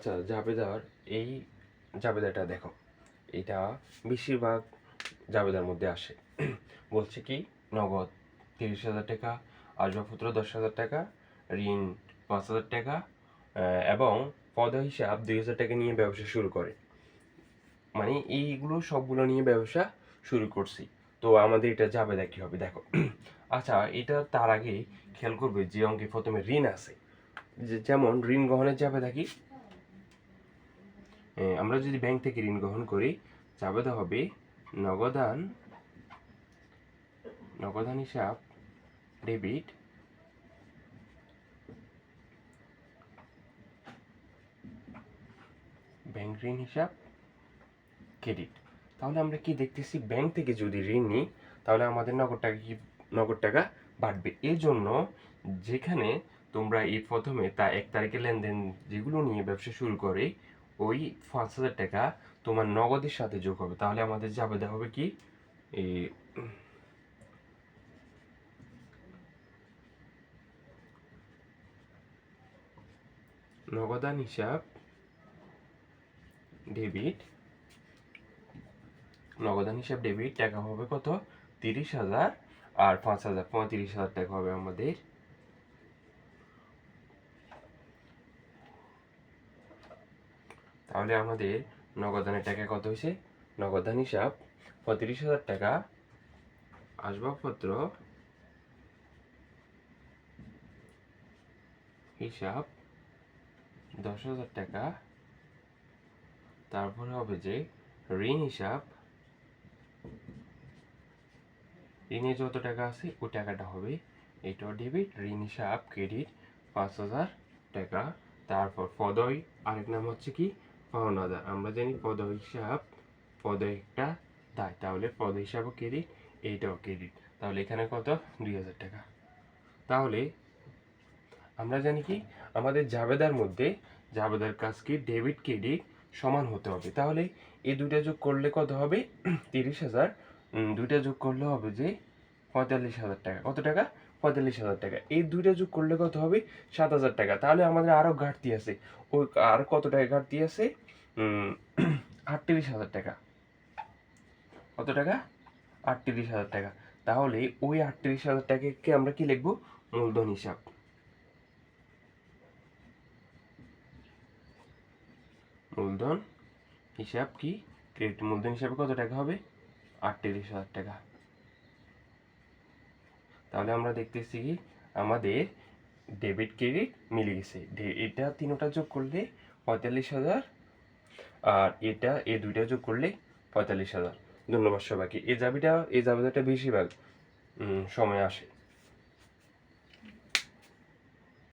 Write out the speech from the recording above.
আচ্ছা, জাবেদার এই জাবেদাটা দেখো, এটা বেশিরভাগ জাবেদার মধ্যে আসে। বলছে কি, নগদ 30,000 টাকা, আসবাবপত্র 10,000 টাকা, ঋণ 5,000 টাকা, এবং পদ হিসাব 2,000 টাকা নিয়ে ব্যবসা শুরু করে। মানে এইগুলো সবগুলো নিয়ে ব্যবসা শুরু করছি। তো আমাদের এটা জাবেদা কি হবে দেখো। আচ্ছা, এটা তার আগে খেয়াল করবে যে অঙ্কে প্রথমে ঋণ আছে, যেমন ঋণ গ্রহণের জাবেদা কি, আমরা যদি ব্যাংক থেকে ঋণ গ্রহণ করি, জাবেদা হবে নগদান হিসাব ডেবিট, ব্যাংক ঋণ হিসাব ক্রেডিট। তাহলে আমরা কি দেখতেছি, ব্যাংক থেকে যদি ঋণ নিই তাহলে আমাদের নগদ টাকা বাড়বে। এই জন্য যেখানে তোমরা এই প্রথমে 1 তারিখে লেনদেন যেগুলো নিয়ে ব্যবসা শুরু করে, ওই 5,000 টাকা তোমার নগদের সাথে যোগ হবে। তাহলে আমাদের জাবেদা হবে কি, এই নগদান হিসাব ডেবিট, টাকা হবে কত, 30,000, আর 5,000 35,000 টাকা হবে আমাদের। তাহলে আমাদের নগদানের টাকা কত হয়েছে, নগদান হিসাব 35,000 টাকা, আসবাবপত্র হিসাব 10,000 টাকা, তারপরে হবে যে ঋণ হিসাব, ঋণে যত টাকা আছে ওই টাকাটা হবে, এটাও ডেবিট, ঋণ হিসাব ক্রেডিট 5,000 টাকা। তারপর পদই আরেক নাম হচ্ছে কি, পাওনাদার। আমরা জানি পদ হিসাব, পদ একটা দায়, তাহলে পদ হিসাবও ক্রেডিট, এইটাও ক্রেডিট। তাহলে এখানে কত, 2,000 টাকা। তাহলে আমরা জানি কি, আমাদের জাবেদার মধ্যে জাবেদার কাজ কি, ডেবিট ক্রেডিট সমান হতে হবে। তাহলে এই দুইটা যোগ করলে কত হবে, 30,000, দুইটা যোগ করলে হবে যে 45,000 টাকা। কত টাকা, 45,000 টাকা। এই দুইটা যোগ করলে কত হবে, 7,000 টাকা। তাহলে আমাদের আরো ঘাটতি আছে, ওই আর কত টাকা ঘাটতি আছে, 38,000 টাকা। কত টাকা, 38,000 টাকা। তাহলে ওই 38,000 টাকাকে আমরা কি লিখবো, মূলধন হিসাব। মূলধন হিসাব কি, ক্রেডিট। মূলধন হিসাবে কত টাকা হবে, 38,000 টাকা। তাহলে আমরা দেখতেছি কি, আমাদের ডেবিট ক্রেডিট মিলে গেছে। এটা তিনটা যোগ করলে 45,000, আর এটা এই দুইটা যোগ করলে 45,000। ধন্যবাদ সবাইকে। এই জাবেদাটা বেশিরভাগ সময় আসে।